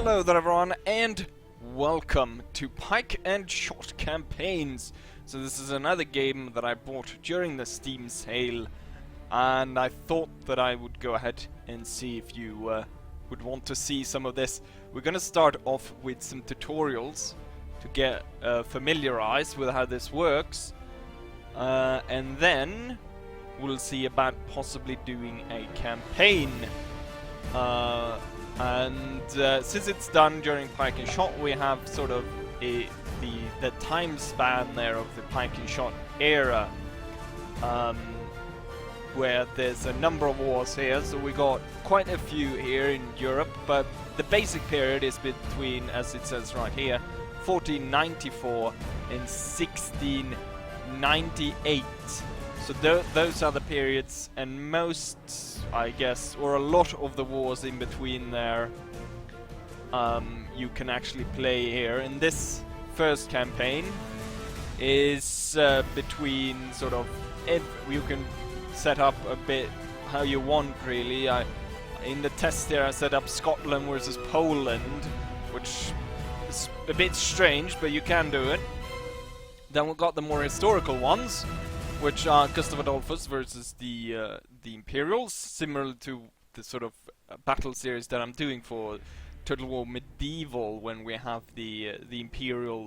Hello there everyone, and welcome to Pike and Shot campaigns. So this is another game that I bought during the Steam sale, and I thought that I would go ahead and see if you would want to see some of this. We're gonna start off with some tutorials to get familiarized with how this works, and then we'll see about possibly doing a campaign. Since it's done during Pike and Shot, we have sort of the time span there of the Pike and Shot era, where there's a number of wars here. So we got quite a few here in Europe, but the basic period is between, as it says right here, 1494 and 1698. So those are the periods, and most, I guess, or a lot of the wars in between there, you can actually play here. And this first campaign is between sort of, you can set up a bit how you want really. In the test here I set up Scotland versus Poland, which is a bit strange, but you can do it. Then we've got the more historical ones, which are Gustav Adolphus versus the Imperials, similar to the sort of battle series that I'm doing for Total War Medieval, when we have the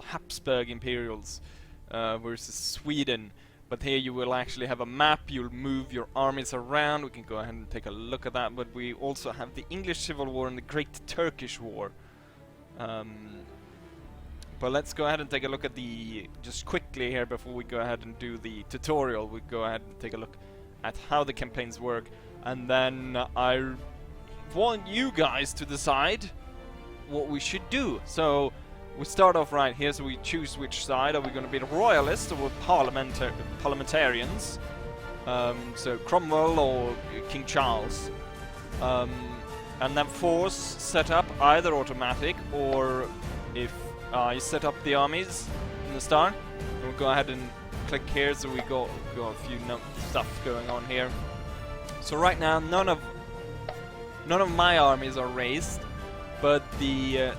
Habsburg Imperials versus Sweden. But here you will actually have a map, you'll move your armies around. We can go ahead and take a look at that, but we also have the English Civil War and the Great Turkish War. But let's go ahead and take a look at just quickly here before we go ahead and do the tutorial. We go ahead and take a look at how the campaigns work, and then I want you guys to decide what we should do. So we start off right here, so we choose which side. Are we going to be the royalists or parliamentarians? So Cromwell or King Charles. And then force set up either automatic, or if you set up the armies in the start. We'll go ahead and click here, so we got a few stuff going on here. So right now none of my armies are raised, but the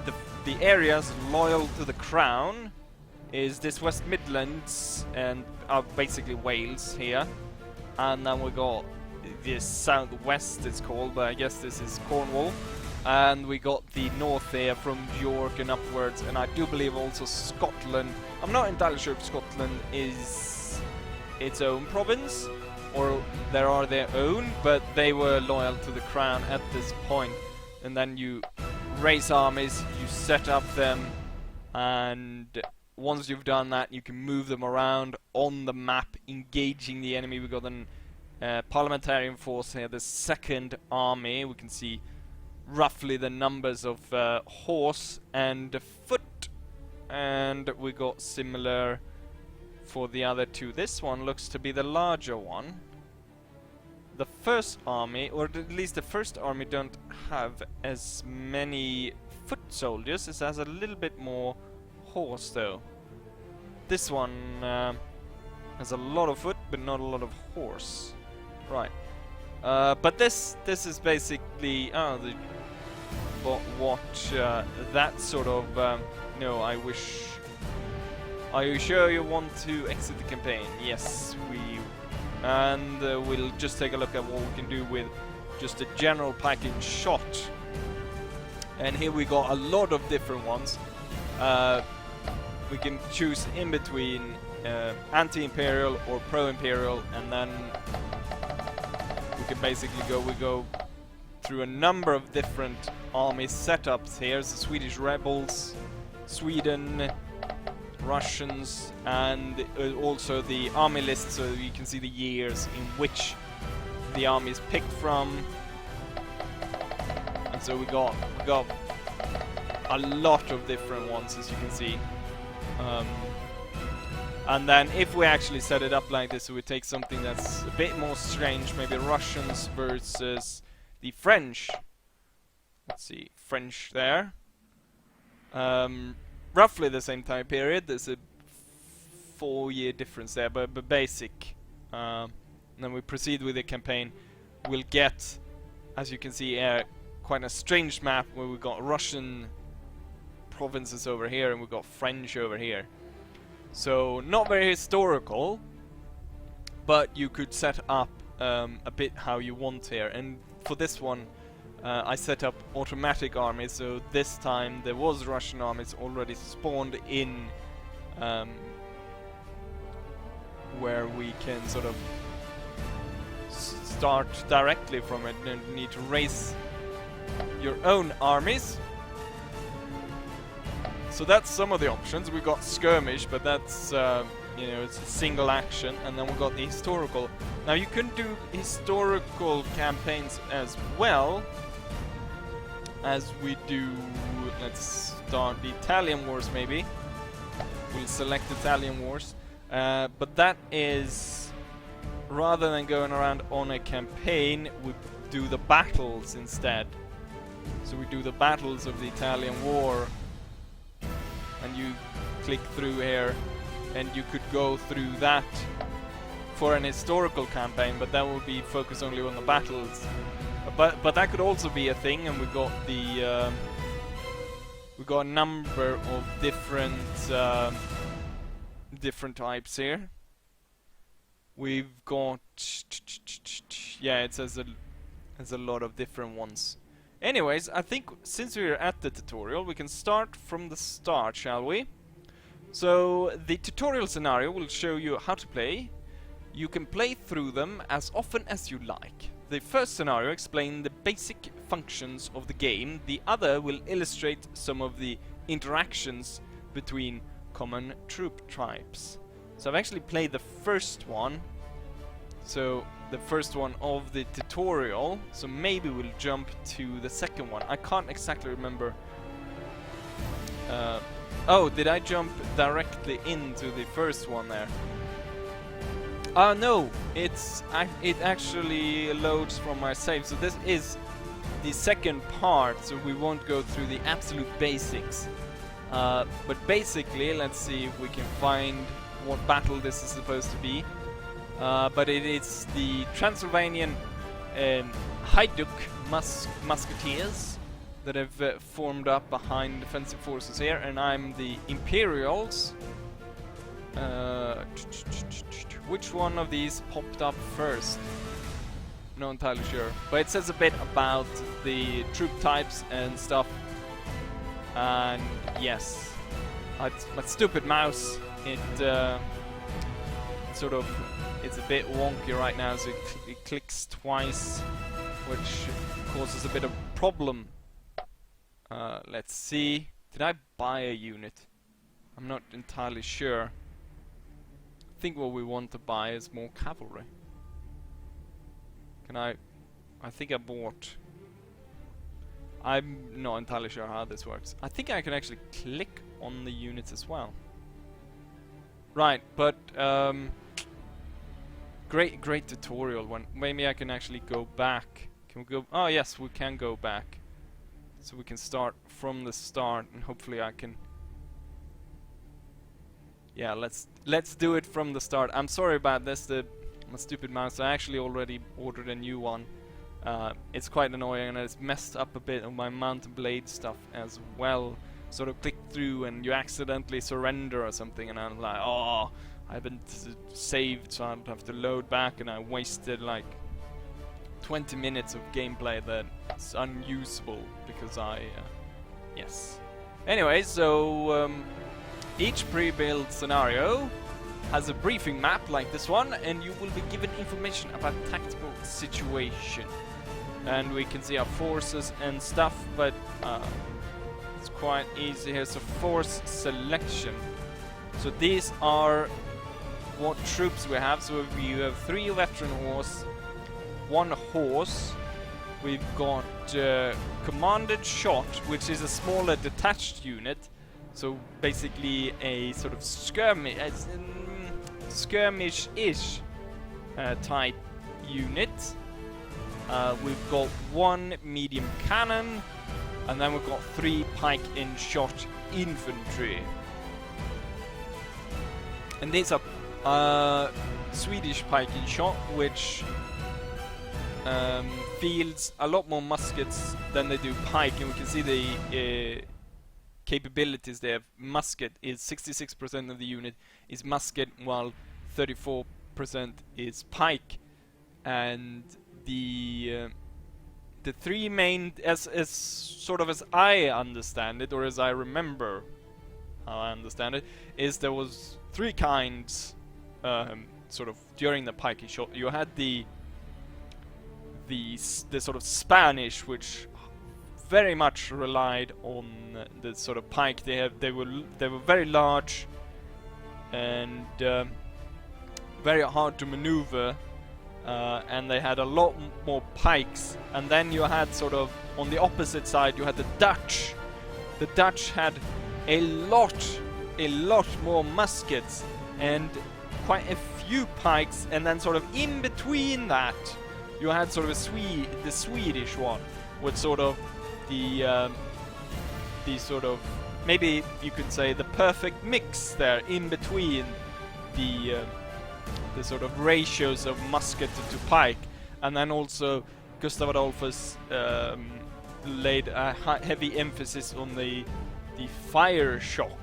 areas loyal to the crown is this West Midlands and basically Wales here, and then we got this southwest, it's called, but I guess this is Cornwall. And we got the north there from York and upwards, and I do believe also Scotland. I'm not entirely sure if Scotland is its own province or there are their own, but they were loyal to the crown at this point. And then you raise armies, you set up them, and once you've done that, you can move them around on the map, engaging the enemy. We got an parliamentarian force here, the second army. We can see roughly the numbers of horse and foot, and we got similar for the other two. This one looks to be the larger one. The first army, or at least the first army, don't have as many foot soldiers. It has a little bit more horse though. This one has a lot of foot but not a lot of horse. Right. But this is basically that sort of no, I wish. Are you sure you want to exit the campaign? Yes, and we'll just take a look at what we can do with just a general Pike and Shot. And here we got a lot of different ones. We can choose in between anti-imperial or pro-imperial, and then we can basically go through a number of different army setups here. So Swedish rebels, Sweden, Russians, and also the army list, so you can see the years in which the army is picked from. And so we got a lot of different ones, as you can see. And then if we actually set it up like this, so we take something that's a bit more strange, maybe Russians versus the French. Let's see, French there. Roughly the same time period. There's a 4-year difference there, but basic. Then we proceed with the campaign. We'll get, as you can see, quite a strange map where we've got Russian provinces over here, and we've got French over here. So not very historical, but you could set up a bit how you want here. And for this one, I set up automatic armies, so this time there was Russian armies already spawned in, where we can sort of start directly from it and need to raise your own armies. So that's some of the options. We got Skirmish, but that's you know, it's a single action, and then we got the historical. Now you can do historical campaigns as well as we do. Let's start the Italian Wars maybe. We'll select Italian Wars, but that is, rather than going around on a campaign, we do the battles instead. So we do the battles of the Italian War, and you click through here, and you could go through that for an historical campaign, but that would be focused only on the battles. But that could also be a thing, and we got the we got a number of different different types here. We've got, yeah, it says there's a lot of different ones. Anyways, I think since we're at the tutorial, we can start from the start, shall we? So the tutorial scenario will show you how to play. You can play through them as often as you like. The first scenario explains the basic functions of the game. The other will illustrate some of the interactions between common troop types. So I've actually played the first one. So the first one of the tutorial. So maybe we'll jump to the second one. I can't exactly remember. Oh, did I jump directly into the first one there? No, it actually loads from my save. So this is the second part, so we won't go through the absolute basics. But basically, let's see if we can find what battle this is supposed to be. But it is the Transylvanian Hajduk Musketeers that have formed up behind defensive forces here, and I'm the Imperials. Which one of these popped up first? Not entirely sure, but it says a bit about the troop types and stuff. And yes, my stupid mouse, it's a bit wonky right now, so it clicks twice, which causes a bit of problem. Let's see. Did I buy a unit? I'm not entirely sure. I think what we want to buy is more cavalry. Can I think I bought. I'm not entirely sure how this works. I think I can actually click on the units as well. Right, but great tutorial one. Maybe I can actually go back. Can we go? Oh yes, we can go back. So we can start from the start, and hopefully I can. Yeah, let's do it from the start. I'm sorry about this, my stupid mouse. I actually already ordered a new one. It's quite annoying, and it's messed up a bit on my mount and blade stuff as well. Sort of click through and you accidentally surrender or something, and I'm like, oh, I haven't saved, so I'd have to load back, and I wasted like 20 minutes of gameplay that's unusable because yes. Anyway, so each pre-built scenario has a briefing map like this one, and you will be given information about tactical situation. And we can see our forces and stuff, but it's quite easy here. So force selection. So these are what troops we have. So we have 3 veteran horse, 1 horse. We've got commanded shot, which is a smaller detached unit. So basically a sort of skirmish-ish type unit. We've got 1 medium cannon, and then we've got 3 pike and shot infantry. And these are Swedish pike and shot, which fields a lot more muskets than they do pike, and we can see capabilities they have. Musket is 66% of the unit is musket, while 34% is pike. And the three main, as sort of as I understand it, or as I remember how I understand it, is there was three kinds sort of during the Pike and Shot. You had the sort of Spanish, which very much relied on the sort of pike. They were very large and very hard to maneuver, and they had a lot more pikes. And then you had sort of on the opposite side you had the Dutch. The Dutch had a lot more muskets and quite a few pikes, and then sort of in between that you had sort of the Swedish one with sort of the sort of, maybe you could say, the perfect mix there in between the sort of ratios of musket to pike. And then also Gustav Adolphus laid a heavy emphasis on the fire shock,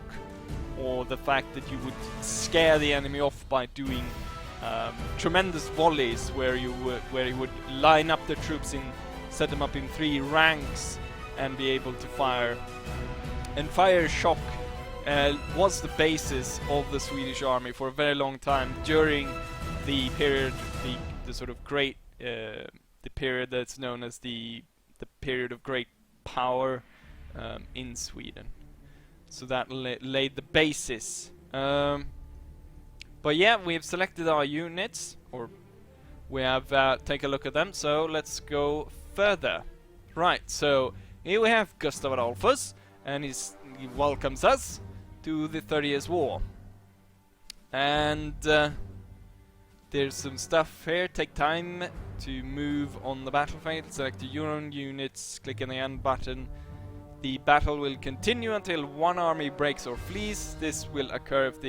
or the fact that you would scare the enemy off by doing tremendous volleys, where you would line up the troops set them up in 3 ranks and be able to fire. And fire shock was the basis of the Swedish army for a very long time during the period, the sort of great, the period that's known as the period of great power in Sweden. So that laid the basis. But yeah, we've selected our units, or we have take a look at them. So let's go further. Right, so here we have Gustav Adolphus, and he welcomes us to the 30 Years' War. And there's some stuff here. Take time to move on the battlefield. Select your own units. Click on the end button. The battle will continue until one army breaks or flees. This will occur if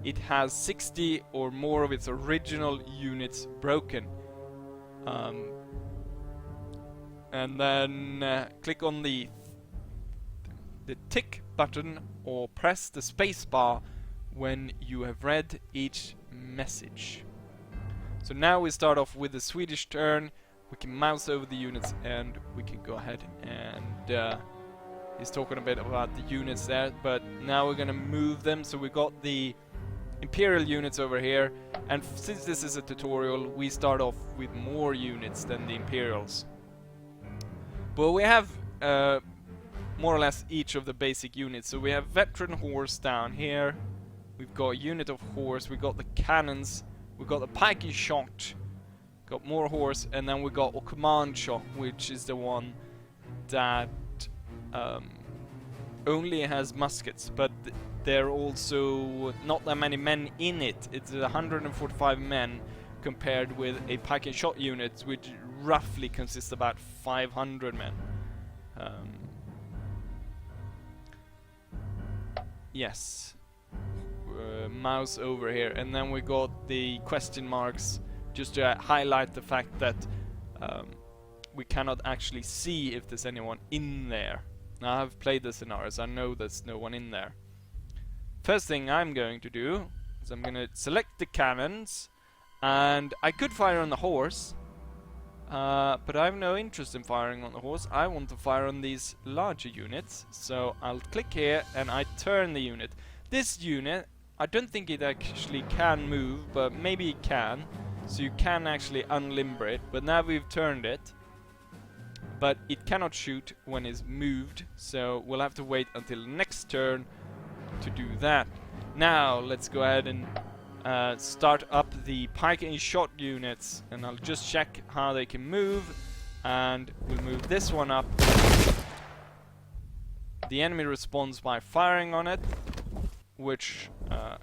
it has 60 or more of its original units broken. And then click on the tick button or press the space bar when you have read each message. So now we start off with the Swedish turn. We can mouse over the units and we can go ahead and he's talking a bit about the units there, but now we're gonna move them. So we got the Imperial units over here, and since this is a tutorial, we start off with more units than the Imperials. But we have more or less each of the basic units. So we have veteran horse down here, we've got a unit of horse, we got the cannons, we got the Pike and Shot, got more horse, and then we got a command shot, which is the one that only has muskets, but there are also not that many men in it. It's 145 men compared with a Pike and Shot unit, which roughly consists of about 500 men. Yes. Mouse over here, and then we got the question marks just to highlight the fact that we cannot actually see if there's anyone in there. Now, I've played the scenarios, I know there's no one in there. First thing I'm going to do is I'm going to select the cannons, and I could fire on the horse, but I have no interest in firing on the horse. I want to fire on these larger units, so I'll click here and I turn the unit. This unit, I don't think it actually can move, but maybe it can, so you can actually unlimber it, but now we've turned it. But it cannot shoot when it's moved, so we'll have to wait until next turn to do that. Now let's go ahead and start up the Pike and Shot units, and I'll just check how they can move, and we'll move this one up. The enemy responds by firing on it, which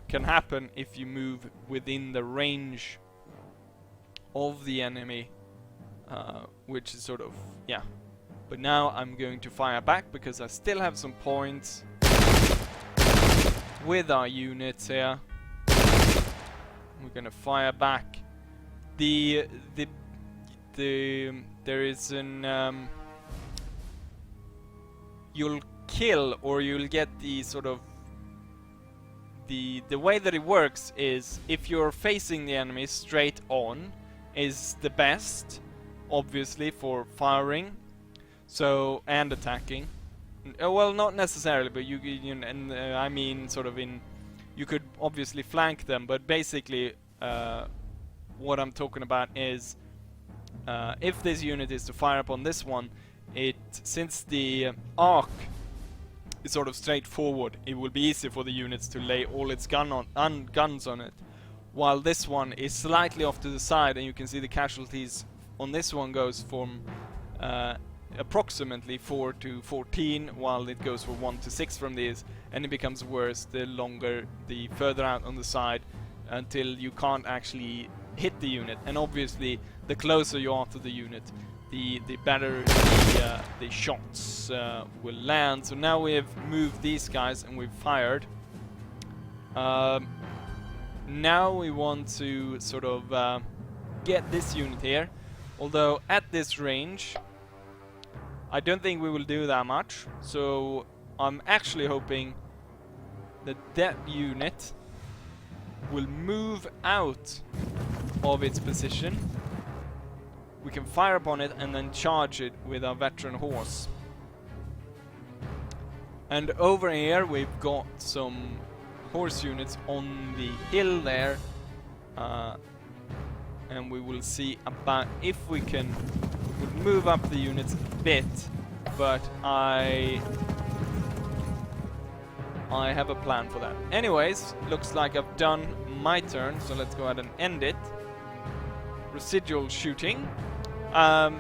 can happen if you move within the range of the enemy. Which is sort of, yeah. But now I'm going to fire back because I still have some points with our units here. We're gonna fire back. There is an you'll kill, or you'll get the sort of the way that it works is if you're facing the enemy straight on is the best, obviously, for firing, so, and attacking. Well, not necessarily, but I mean sort of in, you could obviously flank them, but basically what I'm talking about is if this unit is to fire upon this one, since the arc is sort of straightforward, it will be easy for the units to lay all its guns on it, while this one is slightly off to the side, and you can see the casualties on this one goes from approximately 4 to 14, while it goes from 1 to 6 from these, and it becomes worse the further out on the side, until you can't actually hit the unit. And obviously the closer you are to the unit, the better the shots will land. So now we have moved these guys and we've fired. Now we want to sort of get this unit here, although at this range I don't think we will do that much, so I'm actually hoping that that unit will move out of its position. We can fire upon it and then charge it with our veteran horse. And over here we've got some horse units on the hill there, and we will see about if we can move up the units a bit, but I have a plan for that. Anyways, looks like I've done my turn, so let's go ahead and end it. Residual shooting.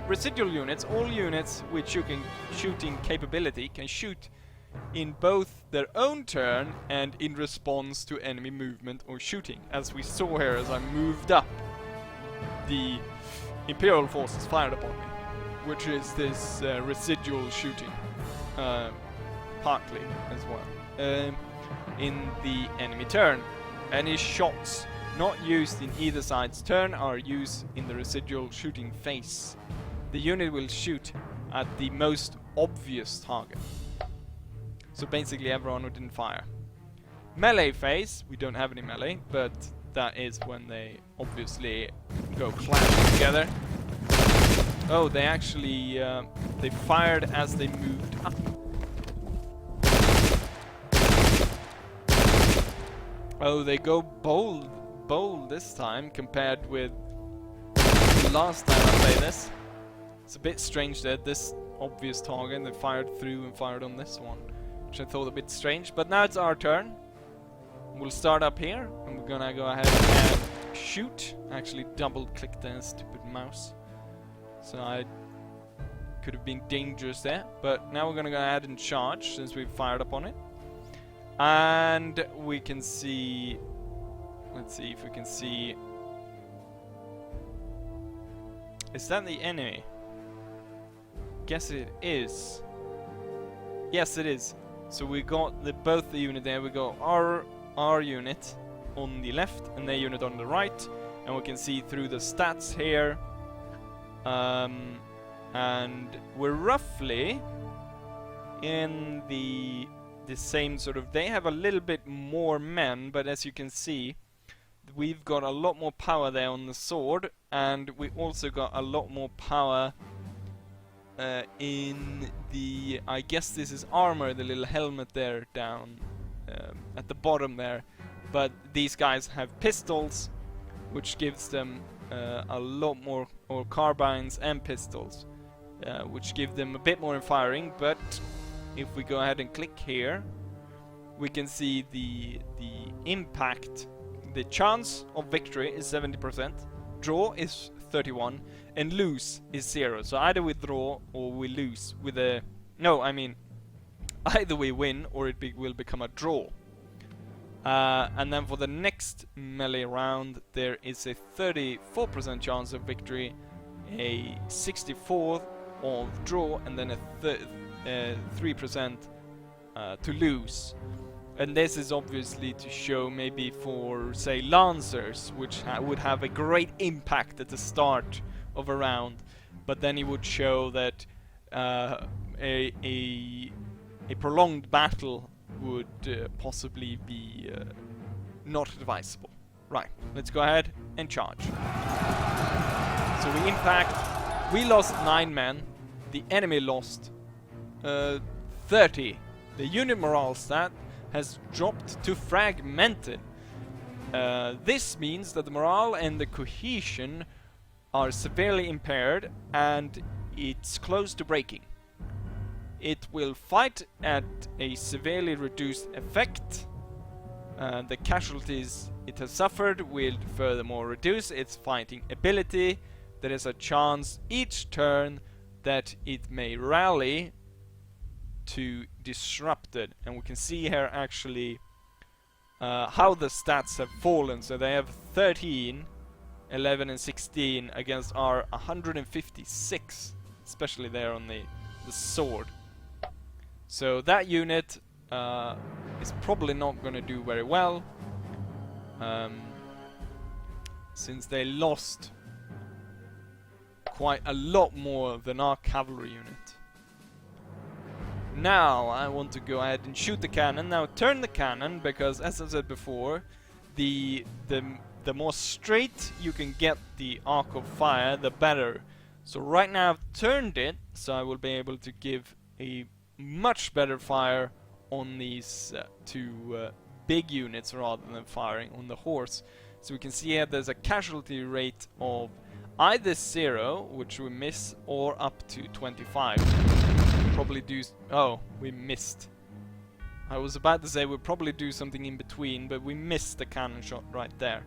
Residual units, all units with shooting capability can shoot in both their own turn and in response to enemy movement or shooting. As we saw here, as I moved up, the Imperial forces fired upon me, which is this residual shooting, partly as well, in the enemy turn. Any shots not used in either side's turn are used in the residual shooting phase. The unit will shoot at the most obvious target. So basically everyone who didn't fire. Melee phase, we don't have any melee, but that is when they obviously go clash together. Oh, they actually they fired as they moved up. Oh, they go bold this time compared with last time I played this. It's a bit strange that this obvious target they fired through and fired on this one, which I thought a bit strange. But now it's our turn. We'll start up here and we're gonna go ahead and shoot. Actually double click the stupid mouse, so I could have been dangerous there. But now we're gonna go ahead and charge since we've fired upon it. And we can see, let's see if we can see, is that the enemy? Guess it is. Yes, it is. So we got both the unit there. We got our unit on the left and their unit on the right, and we can see through the stats here, and we're roughly in the same sort of, they have a little bit more men, but as you can see we've got a lot more power there on the sword, and we also got a lot more power in the, I guess this is armor, the little helmet there down at the bottom there. But these guys have pistols, which gives them a lot more, or carbines and pistols, which give them a bit more in firing. But if we go ahead and click here, we can see the impact. The chance of victory is 70%, draw is 31, and lose is 0. So either we draw or we lose with a... No, I mean, either we win or it will become a draw. And then for the next melee round, there is a 34% chance of victory, a 64% of draw, and then a 3% to lose. And this is obviously to show maybe for, say, Lancers, which would have a great impact at the start of a round, but then it would show that a prolonged battle would possibly be not advisable. Right, let's go ahead and charge. So we impact. We lost 9 men. The enemy lost 30. The unit morale stat has dropped to fragmented. This means that the morale and the cohesion are severely impaired, and it's close to breaking. It will fight at a severely reduced effect. The casualties it has suffered will furthermore reduce its fighting ability. There is a chance each turn that it may rally to disrupted, and we can see here actually how the stats have fallen. So they have 13, 11 and 16 against our 156, especially there on the sword. So that unit is probably not going to do very well, since they lost quite a lot more than our cavalry unit. Now I want to go ahead and shoot the cannon. Now turn the cannon, because as I said before, the more straight you can get the arc of fire, the better. So right now I've turned it, so I will be able to give a much better fire on these two big units rather than firing on the horse. So we can see here there's a casualty rate of either 0, which we miss, or up to 25. Probably do... oh, we missed. I was about to say we'll probably do something in between, but we missed the cannon shot right there.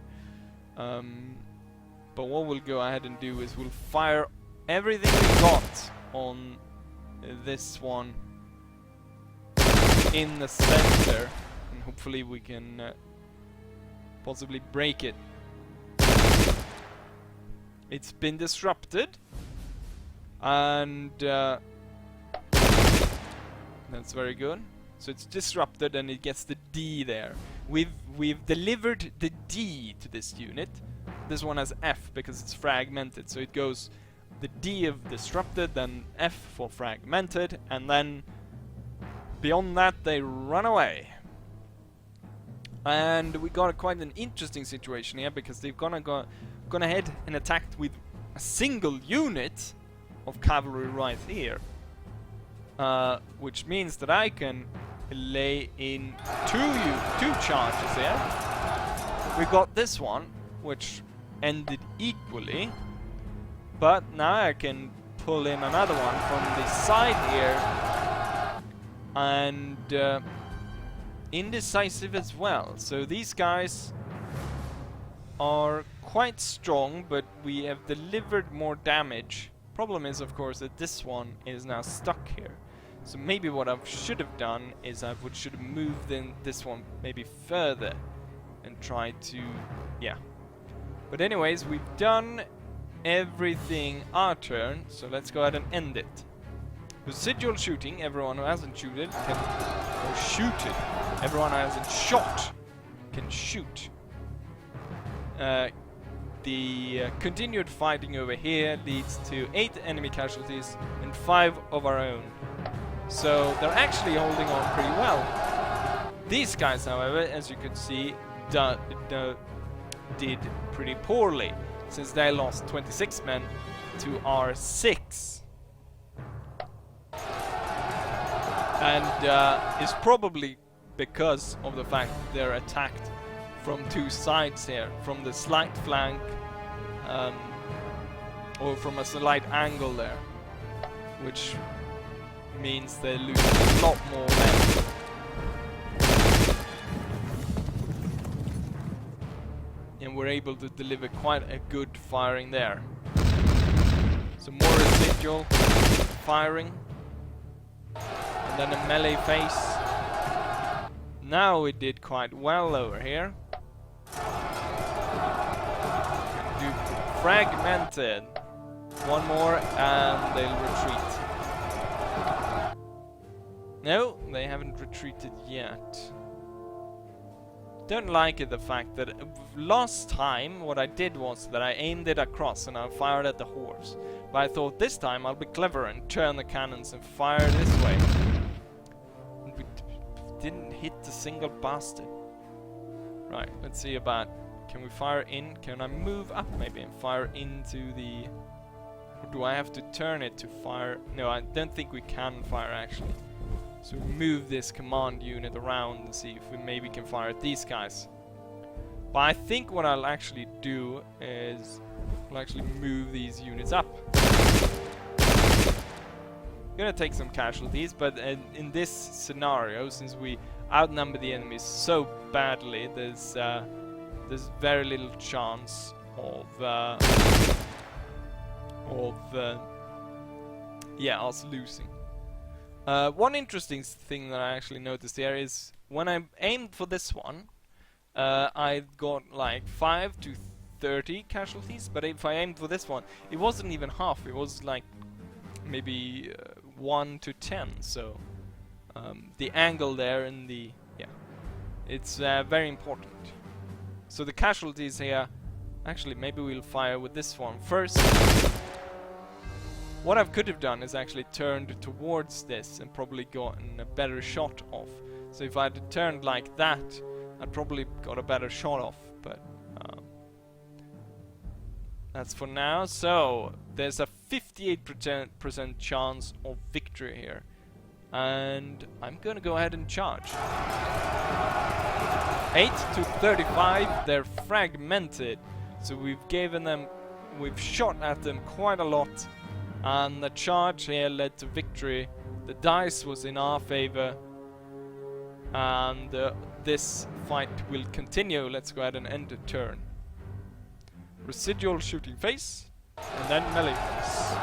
But what we'll go ahead and do is we'll fire everything we got on this one in the center, and hopefully we can possibly break it. It's been disrupted, and that's very good. So it's disrupted and it gets the D there. We've delivered the D to this unit. This one has F because it's fragmented, so it goes the D of disrupted, then F for fragmented, and then beyond that they run away. And we got quite an interesting situation here, because they've gone ahead and attacked with a single unit of cavalry right here, which means that I can lay in two charges here. We got this one, which ended equally, but now I can pull in another one from the side here, and indecisive as well. So these guys are quite strong, but we have delivered more damage. Problem is, of course, that this one is now stuck here. So maybe what I should have done is I should have moved in this one maybe further and tried to, yeah. But anyways, we've done everything our turn, so let's go ahead and end it. Residual shooting, everyone who hasn't shooted can, or shoot it. Everyone who hasn't shot can shoot. The continued fighting over here leads to 8 enemy casualties and 5 of our own. So they're actually holding on pretty well. These guys, however, as you can see, did pretty poorly, since they lost 26 men to our 6. And it's probably because of the fact they're attacked from 2 sides here, from the slight flank, or from a slight angle there, which means they lose a lot more men. And we're able to deliver quite a good firing there. So more residual firing, and then a melee phase. Now we did quite well over here. Can do fragmented. One more and they'll retreat. No, they haven't retreated yet. Don't like it, the fact that last time what I did was that I aimed it across and I fired at the horse. But I thought this time I'll be clever and turn the cannons and fire this way. didn't hit a single bastard. Right, let's see about... Can we fire in? Can I move up maybe and fire into the... Or do I have to turn it to fire? No, I don't think we can fire actually. So move this command unit around and see if we maybe can fire at these guys. But I think what I'll actually do is I'll actually move these units up. Gonna take some casualties, but in this scenario, since we outnumber the enemies so badly, there's very little chance of yeah, us losing. One interesting thing that I actually noticed here is when I aimed for this one, I got like 5 to 30 casualties, but if I aimed for this one, it wasn't even half. It was like maybe 1 to 10. So the angle there and the it's very important. So the casualties here, actually maybe we'll fire with this one first. What I could have done is actually turned towards this and probably gotten a better shot off. So if I had turned like that, I'd probably got a better shot off, but that's for now. So there's a 58% chance of victory here, and I'm gonna go ahead and charge. 8 to 35, they're fragmented, so we've shot at them quite a lot, and the charge here led to victory. The dice was in our favor, and this fight will continue. Let's go ahead and end the turn. Residual shooting phase, and then melee phase.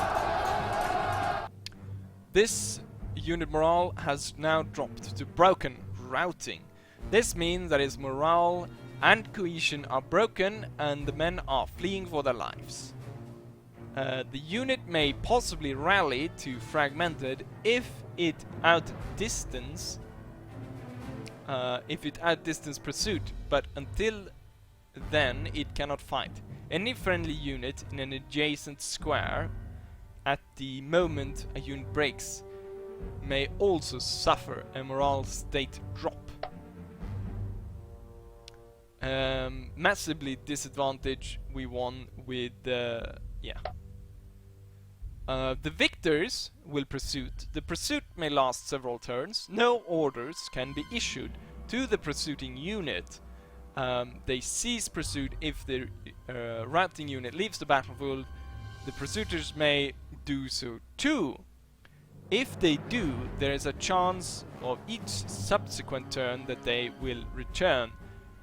This unit morale has now dropped to broken routing. This means that his morale and cohesion are broken and the men are fleeing for their lives. The unit may possibly rally to fragmented if it outdistance pursuit, but until then it cannot fight. Any friendly unit in an adjacent square at the moment a unit breaks may also suffer a morale state drop. Massively disadvantage we won with the victors will pursuit. The pursuit may last several turns. No orders can be issued to the pursuing unit. They cease pursuit if the routing unit leaves the battlefield. The pursuers may do so too. If they do, there is a chance of each subsequent turn that they will return.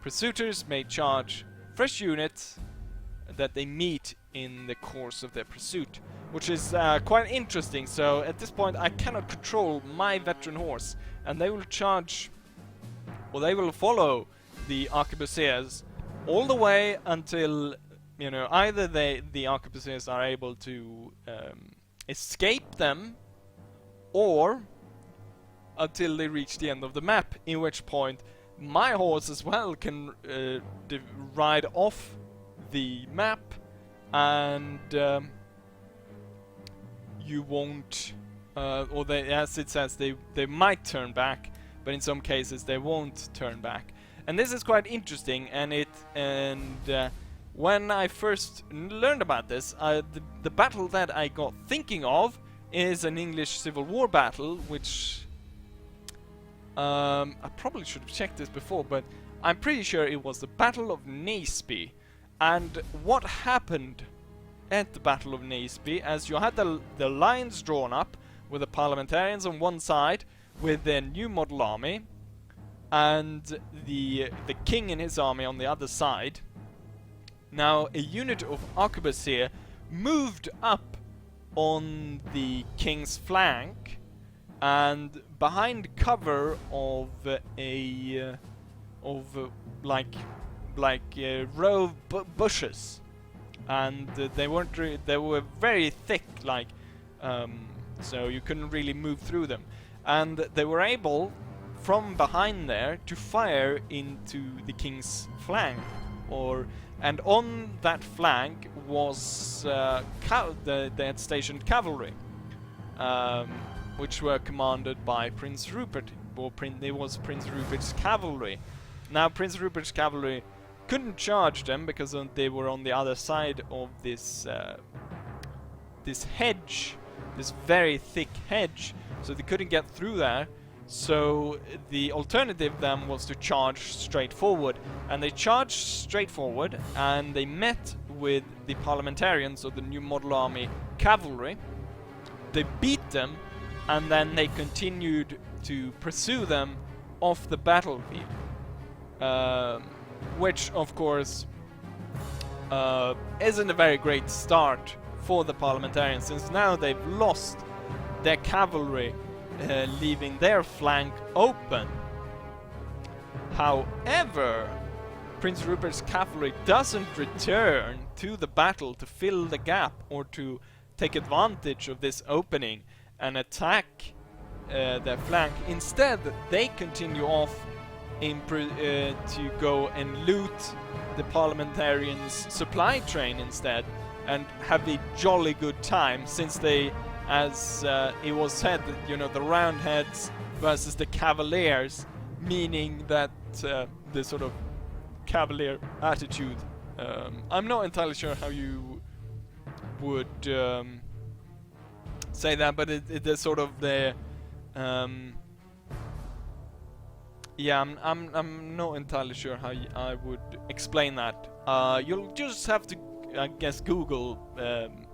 Pursuers may charge fresh units that they meet in the course of their pursuit, which is quite interesting. So at this point I cannot control my veteran horse, and they will charge, or they will follow the arquebusiers all the way until, you know, either the arquebusiers are able to escape them, or until they reach the end of the map, in which point my horse as well can ride off the map, and you won't, or they, as it says, they might turn back, but in some cases they won't turn back. And this is quite interesting, and when I first learned about this, the battle that I got thinking of is an English Civil War battle, which I probably should have checked this before, but I'm pretty sure it was the Battle of Naseby. And what happened at the Battle of Naseby, as you had the lines drawn up with the parliamentarians on one side with their new model army, and the king and his army on the other side. Now a unit of arquebusiers moved up on the king's flank, and behind cover of a row of bushes, and they were very thick, like so you couldn't really move through them, and they were able from behind there to fire into the king's flank, and on that flank was they had stationed cavalry, which were commanded by Prince Rupert it was Prince Rupert's cavalry. Now Prince Rupert's cavalry couldn't charge them because they were on the other side of this this hedge, this very thick hedge, so they couldn't get through there. So the alternative then was to charge straight forward, and they charged straight forward and they met with the parliamentarians of the New Model Army cavalry. They beat them, and then they continued to pursue them off the battlefield, which of course isn't a very great start for the parliamentarians, since now they've lost their cavalry, leaving their flank open. However, Prince Rupert's cavalry doesn't return to the battle to fill the gap or to take advantage of this opening and attack their flank. Instead, they continue off to go and loot the parliamentarians' supply train instead, and have a jolly good time, since they, as it was said, you know, the Roundheads versus the Cavaliers, meaning that the sort of Cavalier attitude. I'm not entirely sure how you would say that, but it is sort of the yeah, I'm not entirely sure how I would explain that. You'll just have to, I guess, Google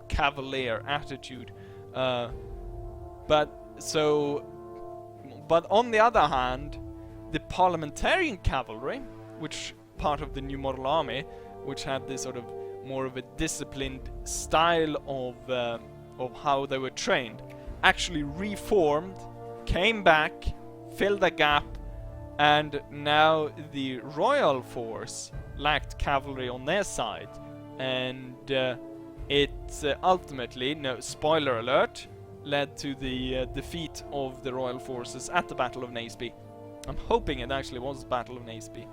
Cavalier attitude. But on the other hand, the parliamentarian cavalry, which part of the New Model Army, which had this sort of more of a disciplined style of how they were trained, actually reformed, came back, filled a gap, and now the royal force lacked cavalry on their side, and it ultimately, no spoiler alert, led to the defeat of the royal forces at the Battle of Naseby. I'm hoping it actually was the Battle of Naseby.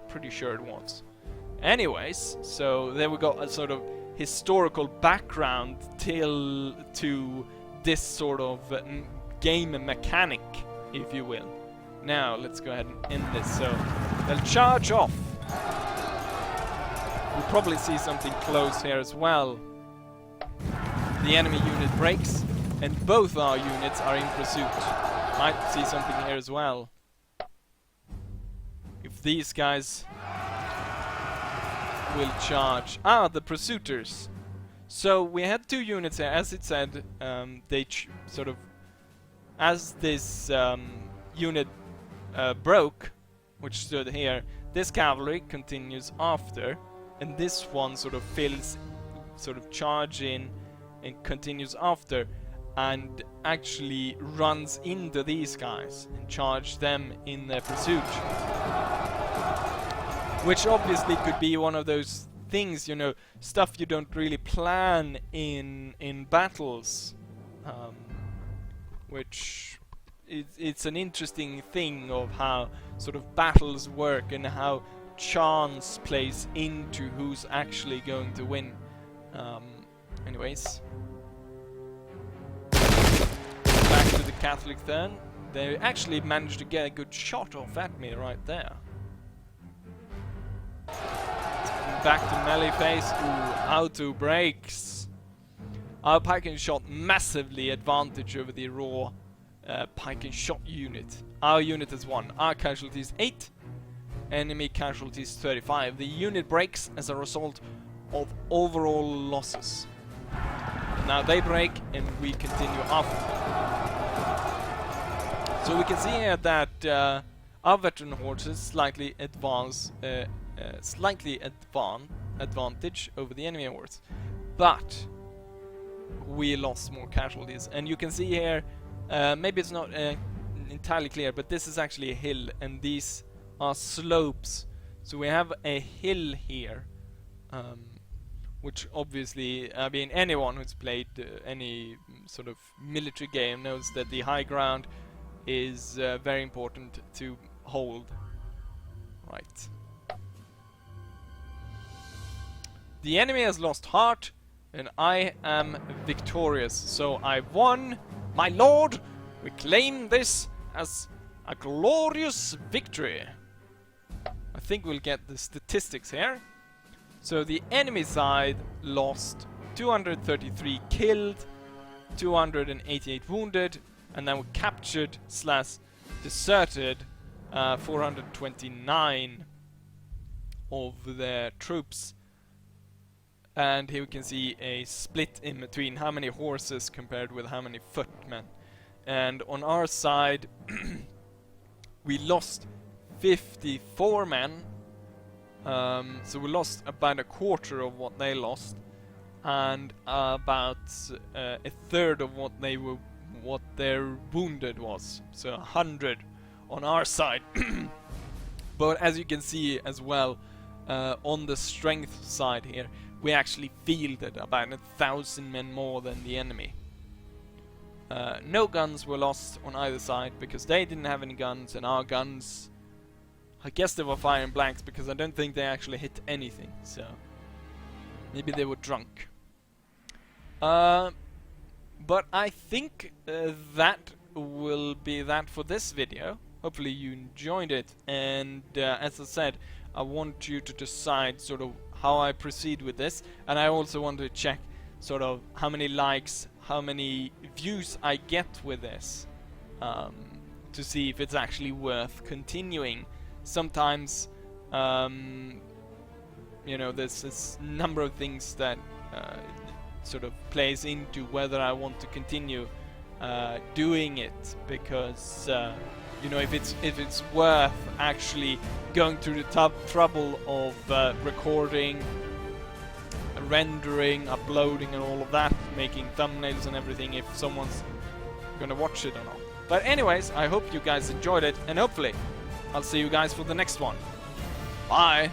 Pretty sure it was. Anyways, so there we got a sort of historical background to this sort of game mechanic, if you will. Now let's go ahead and end this. So they'll charge off. We'll probably see something close here as well. The enemy unit breaks, and both our units are in pursuit. Might see something here as well. If these guys will charge. Ah, the pursuiters. So we had two units here, as it said. They sort of, as this unit broke, which stood here, this cavalry continues after, and this one sort of fills, sort of charge in and continues after, and actually runs into these guys and charge them in their pursuit. Which obviously could be one of those things, you know, stuff you don't really plan in battles, which it's an interesting thing of how sort of battles work and how chance plays into who's actually going to win. Anyways, back to the Catholic then. They actually managed to get a good shot off at me right there. Back to melee phase. Ooh, auto breaks. Our Pike and Shot massively advantage over the raw Pike and Shot unit. Our unit has won. Our casualties 8. Enemy casualties 35. The unit breaks as a result of overall losses. Now they break and we continue after them. So we can see here that our veteran horses slightly advance, advantage over the enemy horse, but we lost more casualties. And you can see here, maybe it's not entirely clear, but this is actually a hill and these are slopes. So we have a hill here, which obviously, I mean, anyone who's played any sort of military game knows that the high ground is very important to hold. Right. The enemy has lost heart, and I am victorious. So I won, my lord. We claim this as A glorious victory. I think we'll get the statistics here. So the enemy side lost 233 killed, 288 wounded, and then we captured / deserted 429 of their troops. And here we can see a split in between how many horses compared with how many footmen. And on our side we lost 54 men, so we lost about a quarter of what they lost, and about a third of what their wounded was, so 100 on our side. But as you can see as well, on the strength side here, we actually fielded about 1,000 men more than the enemy. No guns were lost on either side because they didn't have any guns, and our guns, I guess they were firing blanks because I don't think they actually hit anything, so maybe they were drunk. But I think that will be that for this video. Hopefully you enjoyed it, and as I said, I want you to decide sort of how I proceed with this, and I also want to check sort of how many likes, how many views I get with this, to see if it's actually worth continuing. Sometimes, you know, there's this number of things that sort of plays into whether I want to continue doing it, because you know, if it's worth actually going through the trouble of recording, rendering, uploading and all of that, making thumbnails and everything, if someone's gonna watch it or not. But anyways, I hope you guys enjoyed it, and hopefully I'll see you guys for the next one. Bye!